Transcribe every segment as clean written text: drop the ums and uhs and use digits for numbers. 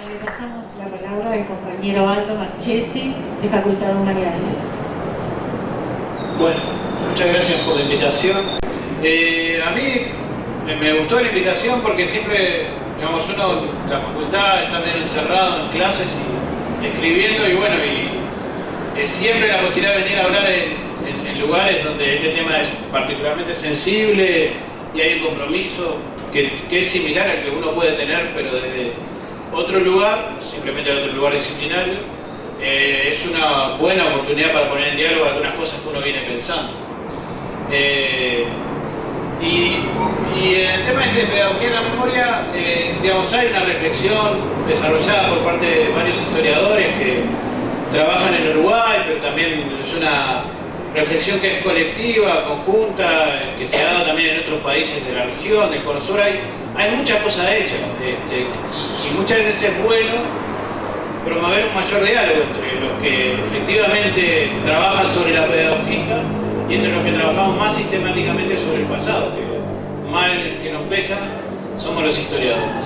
Le pasamos la palabra al compañero Aldo Marchesi, de Facultad de Humanidades. Bueno, muchas gracias por la invitación. A mí me gustó la invitación porque siempre, digamos, uno en la facultad está medio encerrado en clases y escribiendo, y bueno, y siempre la posibilidad de venir a hablar en lugares donde este tema es particularmente sensible y hay un compromiso que es similar al que uno puede tener, pero desde otro lugar, simplemente de otro lugar disciplinario, es una buena oportunidad para poner en diálogo algunas cosas que uno viene pensando. Y en el tema de pedagogía de la memoria, digamos, hay una reflexión desarrollada por parte de varios historiadores que trabajan en Uruguay, pero también es una reflexión que es colectiva, conjunta, que se ha dado también en otros países de la región, del Cono Sur. Hay muchas cosas hechas, y muchas veces es bueno promover un mayor diálogo entre los que efectivamente trabajan sobre la pedagogía y entre los que trabajamos más sistemáticamente sobre el pasado, que mal que nos pesa, somos los historiadores.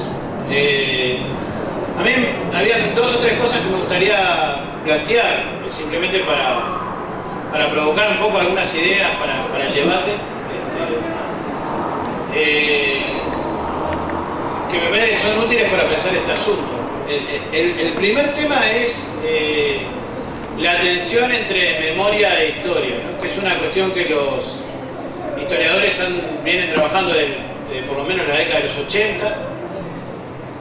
A mí había dos o tres cosas que me gustaría plantear, simplemente para provocar un poco algunas ideas para el debate, que me parece que son útiles para pensar este asunto. El primer tema es la tensión entre memoria e historia, ¿no? Que es una cuestión que los historiadores vienen trabajando por lo menos la década de los 80,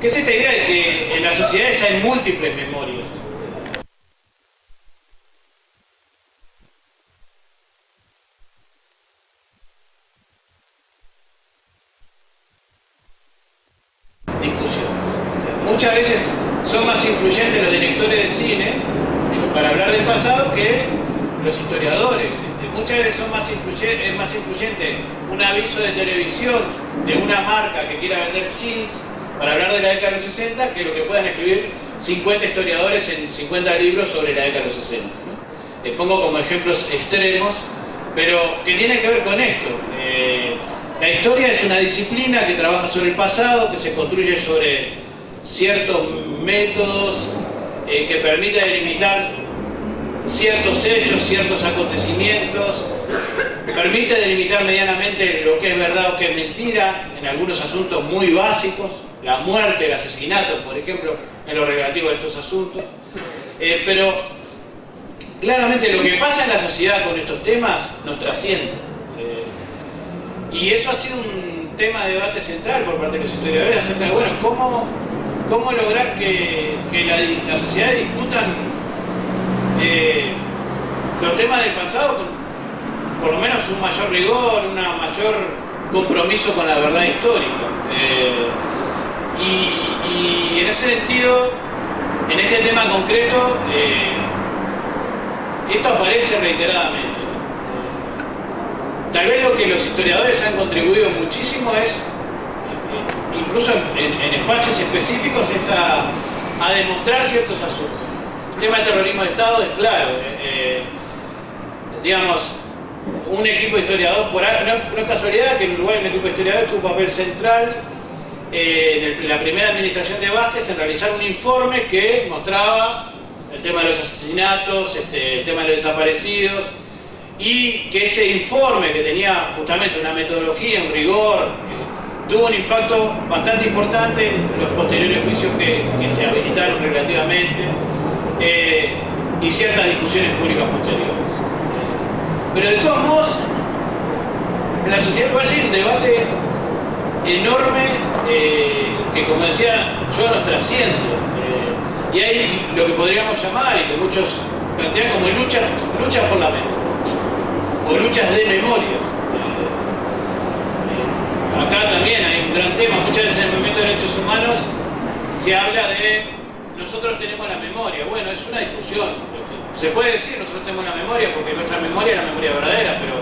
que es esta idea de que en las sociedades hay múltiples memorias. Muchas veces son más influyentes los directores de cine para hablar del pasado que los historiadores. Muchas veces es más influyente un aviso de televisión de una marca que quiera vender jeans para hablar de la década de los 60 que lo que puedan escribir 50 historiadores en 50 libros sobre la década de los 60, ¿no? Les pongo como ejemplos extremos, pero que tienen que ver con esto. La historia es una disciplina que trabaja sobre el pasado, que se construye sobre ciertos métodos que permiten delimitar ciertos hechos, ciertos acontecimientos, permite delimitar medianamente lo que es verdad o que es mentira en algunos asuntos muy básicos, la muerte, el asesinato, por ejemplo, en lo relativo a estos asuntos. Pero claramente lo que pasa en la sociedad con estos temas nos trasciende. Y eso ha sido un tema de debate central por parte de los historiadores acerca de, bueno, ¿cómo lograr que las sociedades discutan los temas del pasado con por lo menos un mayor rigor, un mayor compromiso con la verdad histórica? Y en ese sentido, en este tema concreto, esto aparece reiteradamente. Tal vez lo que los historiadores han contribuido muchísimo es, incluso en espacios específicos, es a demostrar ciertos asuntos. El tema del terrorismo de Estado es claro. Digamos, un equipo de historiadores, no es casualidad que en Uruguay un equipo de historiadores tuvo un papel central en la primera administración de Vázquez en realizar un informe que mostraba el tema de los asesinatos, el tema de los desaparecidos, y que ese informe, que tenía justamente una metodología, un rigor, tuvo un impacto bastante importante en los posteriores juicios que se habilitaron relativamente, y ciertas discusiones públicas posteriores. Pero de todos modos, en la sociedad uruguaya hay un debate enorme que, como decía yo, nos trasciende. Y hay lo que podríamos llamar, y que muchos plantean como luchas por la memoria, o luchas de memorias. Acá también hay un gran tema. Muchas veces en el movimiento de derechos humanos se habla de nosotros tenemos la memoria. Bueno, es una discusión. Se puede decir nosotros tenemos la memoria porque nuestra memoria es la memoria verdadera, pero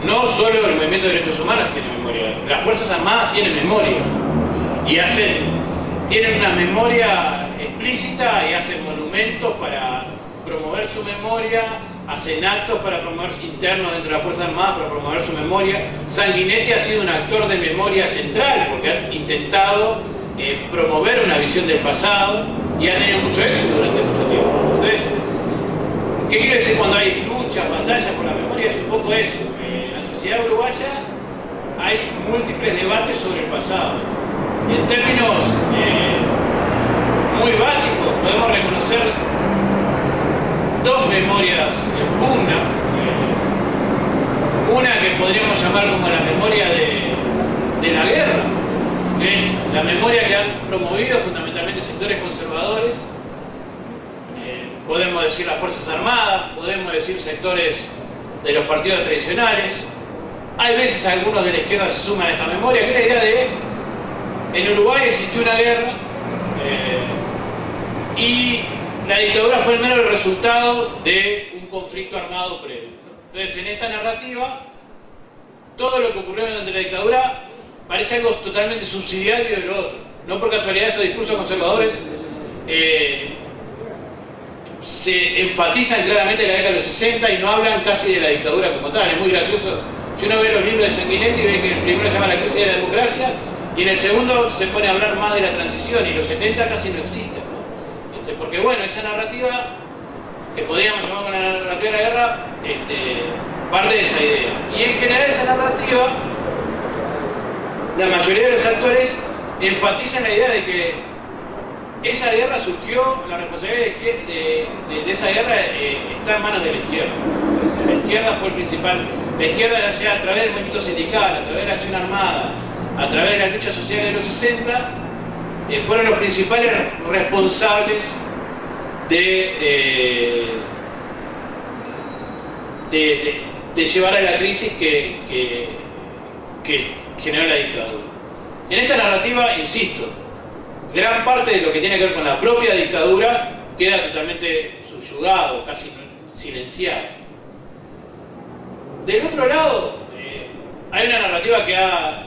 no solo el movimiento de derechos humanos tiene memoria. Las Fuerzas Armadas tienen memoria y tienen una memoria explícita y hacen monumentos para promover su memoria, hacen actos para promover internos dentro de las Fuerzas Armadas para promover su memoria. Sanguinetti ha sido un actor de memoria central porque ha intentado promover una visión del pasado y ha tenido mucho éxito durante mucho tiempo. Entonces, ¿qué quiero decir cuando hay lucha, batalla por la memoria? Es un poco eso. En la sociedad uruguaya hay múltiples debates sobre el pasado. En términos muy básicos, podemos reconocer dos memorias en pugna. Una que podríamos llamar como la memoria de la guerra, que es la memoria que han promovido fundamentalmente sectores conservadores. Podemos decir las Fuerzas Armadas, podemos decir sectores de los partidos tradicionales. Hay veces algunos de la izquierda se suman a esta memoria, que es la idea de en Uruguay existió una guerra y la dictadura fue al menos el resultado de un conflicto armado previo. Entonces, en esta narrativa, todo lo que ocurrió durante la dictadura parece algo totalmente subsidiario de lo otro. No por casualidad esos discursos conservadores se enfatizan claramente en la década de los 60 y no hablan casi de la dictadura como tal. Es muy gracioso. Si uno ve los libros de Sanguinetti, ve que el primero se llama La crisis de la democracia y en el segundo se pone a hablar más de la transición y los 70 casi no existen, ¿no? Porque bueno, esa narrativa que podríamos llamar una narrativa de la guerra, parte de esa idea. Y en general esa narrativa, la mayoría de los actores enfatizan la idea de que esa guerra surgió, la responsabilidad de esa guerra está en manos de la izquierda. La izquierda fue el principal, la izquierda ya sea a través del movimiento sindical, a través de la acción armada, a través de la lucha social de los 60, fueron los principales responsables de llevar a la crisis que generó la dictadura. En esta narrativa, insisto, gran parte de lo que tiene que ver con la propia dictadura queda totalmente subyugado, casi silenciado. Del otro lado, hay una narrativa que ha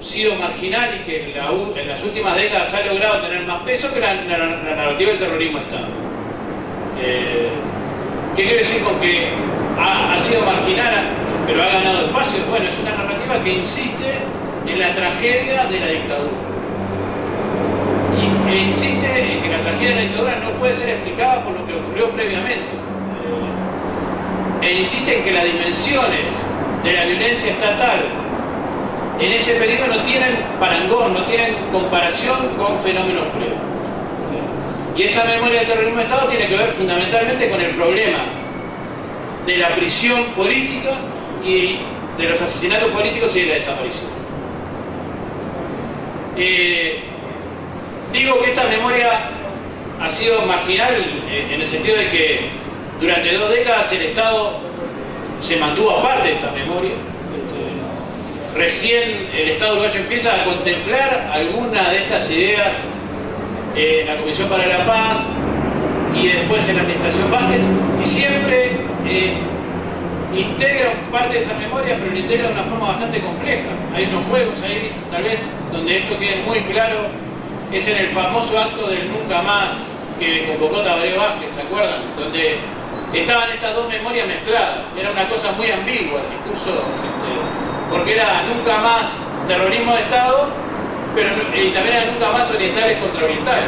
sido marginal y que en las últimas décadas ha logrado tener más peso que la narrativa del terrorismo de Estado. ¿Qué quiere decir con que ha sido marginal pero ha ganado espacio? Bueno, es una narrativa que insiste en la tragedia de la dictadura e insiste en que la tragedia de la dictadura no puede ser explicada por lo que ocurrió previamente, e insiste en que las dimensiones de la violencia estatal en ese periodo no tienen parangón, no tienen comparación con fenómenos previos. Y esa memoria del terrorismo de Estado tiene que ver fundamentalmente con el problema de la prisión política y de los asesinatos políticos y de la desaparición. Digo que esta memoria ha sido marginal en el sentido de que durante 2 décadas el Estado se mantuvo aparte de esta memoria. Recién el Estado uruguayo empieza a contemplar algunas de estas ideas en la Comisión para la Paz y después en la Administración Vázquez, y siempre integra parte de esa memoria, pero lo integra de una forma bastante compleja. Hay unos juegos ahí, tal vez, donde esto quede muy claro, es en el famoso acto del Nunca Más que convocó Tabaré Vázquez, ¿se acuerdan? Donde estaban estas dos memorias mezcladas. Era una cosa muy ambigua el discurso, porque era nunca más terrorismo de Estado, pero también era nunca más orientales contra orientales.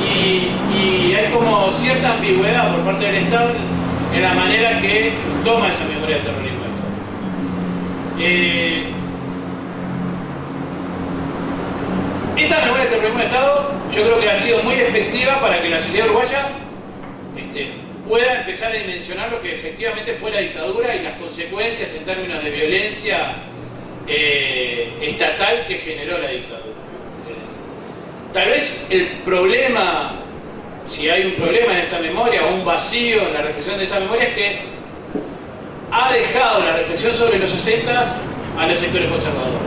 Y hay como cierta ambigüedad por parte del Estado en la manera que toma esa memoria del terrorismo de Estado. Esta memoria del terrorismo de Estado yo creo que ha sido muy efectiva para que la sociedad uruguaya pueda empezar a dimensionar lo que efectivamente fue la dictadura y las consecuencias en términos de violencia estatal que generó la dictadura. Tal vez el problema, si hay un problema en esta memoria o un vacío en la reflexión de esta memoria, es que ha dejado la reflexión sobre los 60 a los sectores conservadores.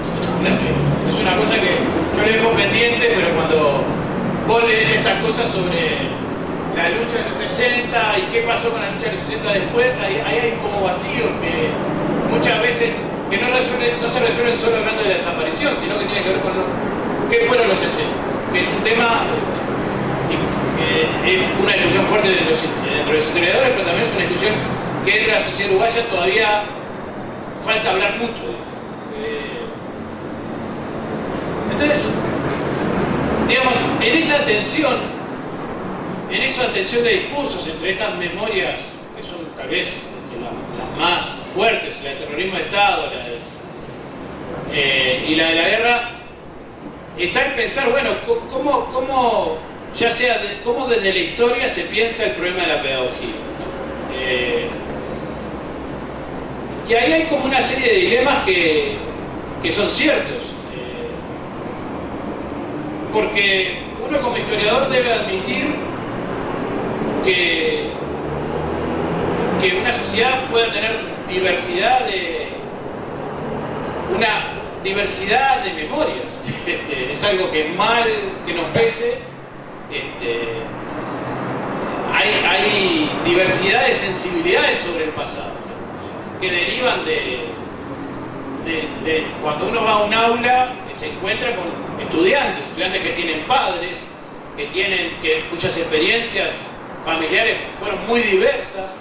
Es una cosa que yo le dejo pendiente, pero cuando vos lees estas cosas sobre la lucha de los 60 y qué pasó con la lucha de los 60 después, ahí hay como vacíos que muchas veces que no se resuelven solo hablando de la desaparición, sino que tiene que ver con qué fueron los 60, que es un tema, una discusión fuerte dentro de los historiadores, pero también es una discusión que entre la sociedad uruguaya todavía falta hablar mucho de eso. Entonces, digamos, en esa tensión de discursos entre estas memorias que son tal vez las más fuertes, la del terrorismo de Estado y la de la guerra, está en pensar, bueno, cómo ya sea cómo desde la historia se piensa el problema de la pedagogía, ¿no? Y ahí hay como una serie de dilemas que son ciertos, porque uno como historiador debe admitir que una sociedad pueda tener una diversidad de memorias. Es algo que mal que nos pese, hay diversidad de sensibilidades sobre el pasado, ¿no? Que derivan de cuando uno va a un aula se encuentra con estudiantes que tienen padres, cuyas experiencias familiares fueron muy diversas,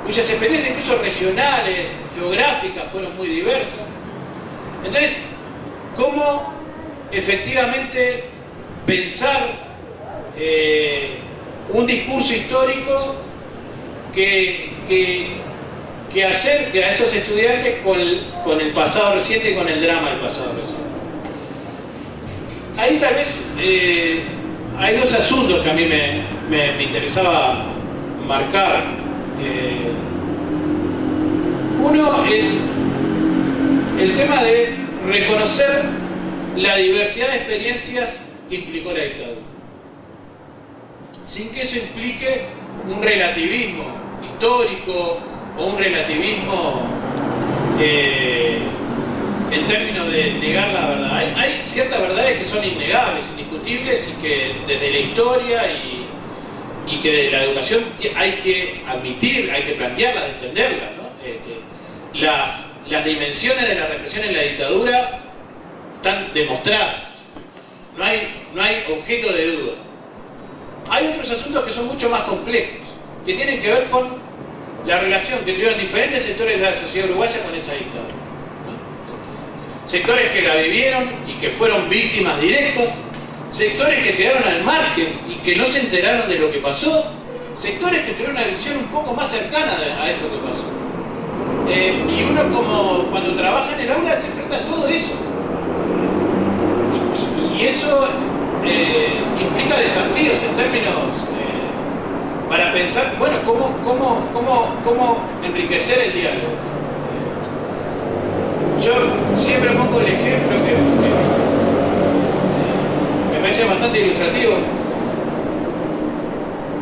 cuyas experiencias incluso regionales, geográficas fueron muy diversas. Entonces, ¿cómo efectivamente pensar un discurso histórico que acerque a esos estudiantes con el pasado reciente y con el drama del pasado reciente? Ahí tal vez hay dos asuntos que a mí me interesaba marcar. Uno es el tema de reconocer la diversidad de experiencias que implicó la dictadura, sin que eso implique un relativismo histórico o un relativismo en términos de negar la verdad. Hay ciertas verdades que son innegables, indiscutibles, y que desde la historia y que de la educación hay que admitir, hay que plantearlas, defenderlas, ¿no? Las dimensiones de la represión en la dictadura están demostradas, no hay objeto de duda. Hay otros asuntos que son mucho más complejos, que tienen que ver con la relación que tuvieron diferentes sectores de la sociedad uruguaya con esa dictadura, ¿no? Sectores que la vivieron y que fueron víctimas directas, sectores que quedaron al margen y que no se enteraron de lo que pasó, sectores que tuvieron una visión un poco más cercana a eso que pasó. Y uno, como cuando trabaja en el aula, se enfrenta a todo eso. Y eso implica desafíos en términos para pensar, bueno, cómo enriquecer el diálogo. Yo siempre pongo el ejemplo que me parece bastante ilustrativo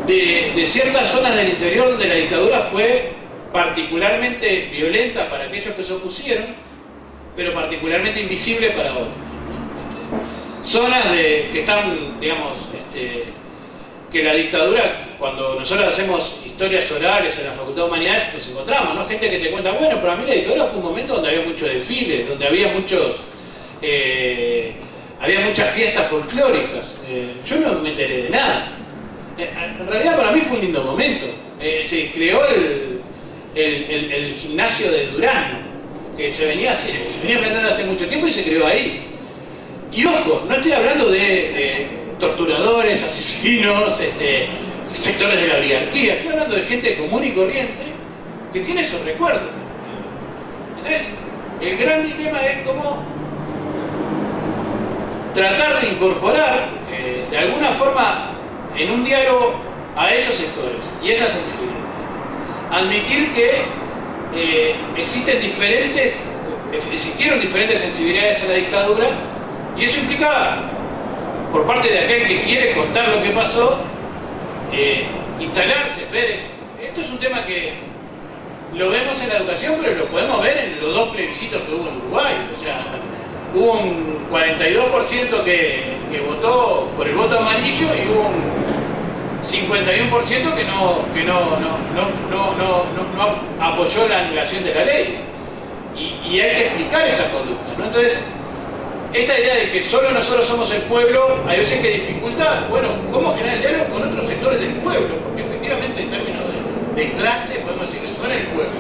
de ciertas zonas del interior donde la dictadura fue particularmente violenta para aquellos que se opusieron, pero particularmente invisible para otros. Zonas que están, digamos, que la dictadura, cuando nosotros hacemos historias orales en la Facultad de Humanidades, nos encontramos, ¿no? Gente que te cuenta, bueno, para mí la dictadura fue un momento donde había muchos desfiles, donde había muchas fiestas folclóricas. Yo no me enteré de nada. En realidad para mí fue un lindo momento. Se creó el gimnasio de Durán, que se venía planteando hace mucho tiempo y se creó ahí. Y ojo, no estoy hablando de torturadores, asesinos, sectores de la oligarquía, estoy hablando de gente común y corriente que tiene esos recuerdos. Entonces, el gran dilema es cómo tratar de incorporar de alguna forma en un diálogo a esos sectores y esa sensibilidad. Admitir que existieron diferentes sensibilidades en la dictadura, y eso implica, por parte de aquel que quiere contar lo que pasó, instalarse, ver eso. Esto es un tema que lo vemos en la educación, pero lo podemos ver en los dos plebiscitos que hubo en Uruguay. O sea, hubo un 42% que votó por el voto amarillo y hubo un 51% que no apoyó la anulación de la ley. Y hay que explicar esa conducta, ¿no? Entonces, esta idea de que solo nosotros somos el pueblo, hay veces que dificulta, bueno, cómo generar el diálogo con otros sectores del pueblo, porque efectivamente en términos de clase podemos decir que son el pueblo.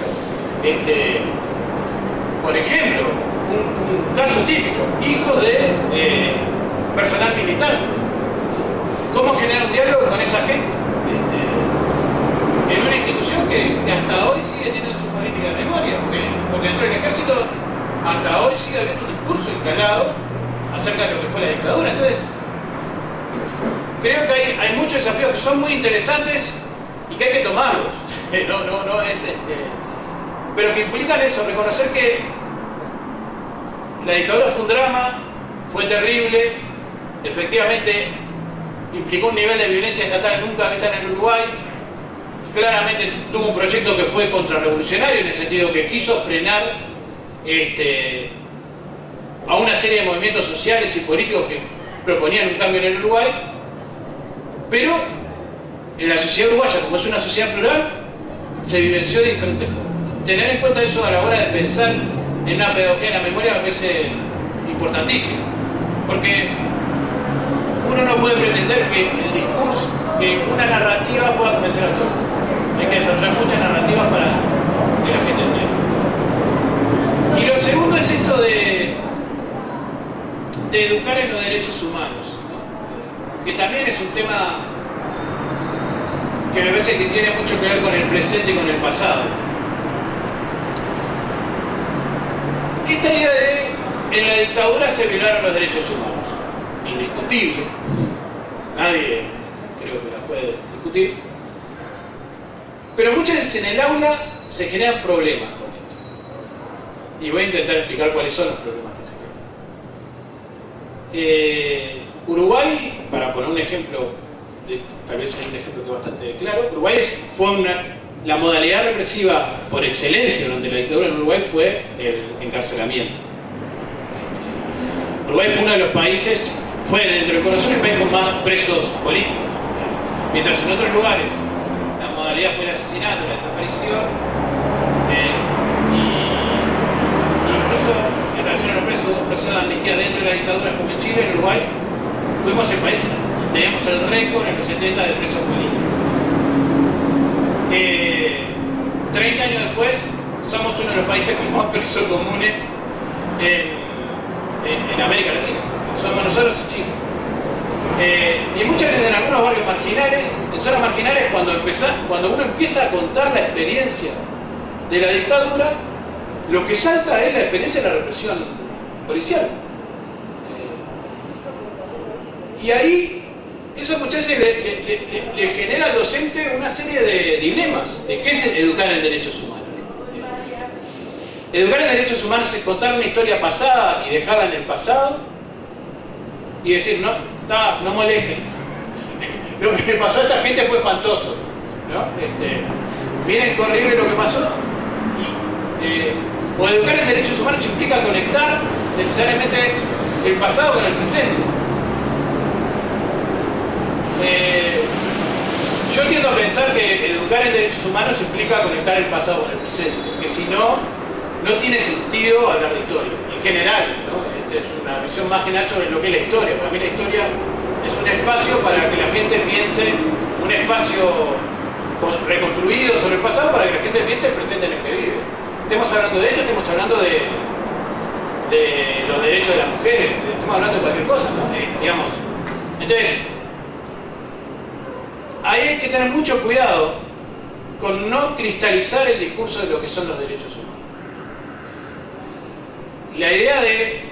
Por ejemplo, un caso típico, hijos de personal militar. ¿Cómo generar un diálogo con esa gente? En una institución que hasta hoy sigue teniendo su política de memoria, porque dentro del ejército hasta hoy sigue habiendo un discurso instalado acerca de lo que fue la dictadura. Entonces, creo que hay muchos desafíos que son muy interesantes y que hay que tomarlos. No es pero que implican eso, reconocer que la dictadura fue un drama, fue terrible, efectivamente implicó un nivel de violencia estatal nunca visto en el Uruguay. Claramente tuvo un proyecto que fue contrarrevolucionario en el sentido que quiso frenar a una serie de movimientos sociales y políticos que proponían un cambio en el Uruguay, pero en la sociedad uruguaya, como es una sociedad plural, se vivenció de diferentes formas. Tener en cuenta eso a la hora de pensar en una pedagogía de la memoria me parece importantísimo, porque uno no puede pretender que el discurso, que una narrativa pueda convencer a todos. Hay que desarrollar muchas narrativas para que la gente entienda. Y lo segundo es esto de educar en los derechos humanos, ¿no? Que también es un tema que me parece que tiene mucho que ver con el presente y con el pasado. Esta idea de en la dictadura se violaron los derechos humanos, indiscutible, nadie creo que la puede discutir, pero muchas veces en el aula se generan problemas con esto, y voy a intentar explicar cuáles son los problemas que se generan. Uruguay, para poner un ejemplo, tal vez hay un ejemplo que es bastante claro, Uruguay fue la modalidad represiva por excelencia durante la dictadura en Uruguay fue el encarcelamiento. Uruguay fue uno de los países, fue dentro del corazón el país con más presos políticos. Mientras en otros lugares la modalidad fue el asesinato, la desaparición, y incluso en relación a los presos de amnistía dentro de la dictadura, como en Chile, en Uruguay, fuimos el país, teníamos el récord en los 70 de presos políticos. 30 años después, somos uno de los países con más presos comunes en América Latina. Somos nosotros y Chile. Y muchas veces en algunos barrios marginales, en zonas marginales, cuando uno empieza a contar la experiencia de la dictadura, lo que salta es la experiencia de la represión policial. Y ahí, eso muchas veces le genera al docente una serie de dilemas de qué es educar en derechos humanos. Educar en derechos humanos es contar una historia pasada y dejarla en el pasado y decir, no molesten. Lo que le pasó a esta gente fue espantoso, ¿no? Miren qué horrible lo que pasó. O educar en derechos humanos implica conectar necesariamente el pasado con el presente. Yo tiendo a pensar que educar en derechos humanos implica conectar el pasado con el presente, porque si no, no tiene sentido hablar de historia, en general, ¿no? Es una visión más general sobre lo que es la historia. Para mí la historia es un espacio para que la gente piense, un espacio reconstruido sobre el pasado para que la gente piense el presente en el que vive. Estemos hablando de esto, estemos hablando de los derechos de las mujeres, estamos hablando de cualquier cosa, ¿no? Digamos. Entonces, ahí hay que tener mucho cuidado con no cristalizar el discurso de lo que son los derechos humanos. La idea de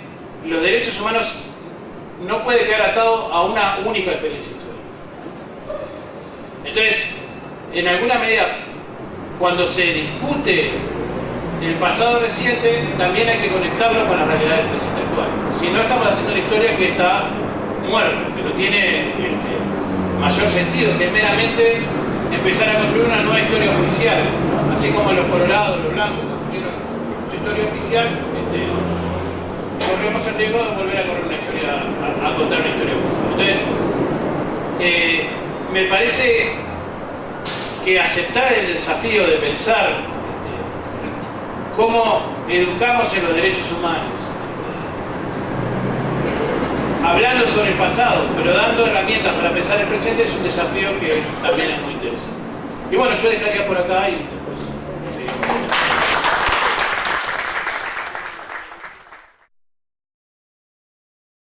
los derechos humanos no puede quedar atado a una única experiencia histórica. Entonces, en alguna medida, cuando se discute el pasado reciente, también hay que conectarlo con la realidad del presente actual. Si no, estamos haciendo una historia que está muerta, que no tiene mayor sentido, que es meramente empezar a construir una nueva historia oficial, ¿no? Así como los colorados, los blancos construyeron su historia oficial, corremos el riesgo de volver a correr una historia, a contar una historia oficial. Entonces, me parece que aceptar el desafío de pensar cómo educamos en los derechos humanos, hablando sobre el pasado, pero dando herramientas para pensar el presente, es un desafío que también es muy interesante. Y bueno, yo dejaría por acá y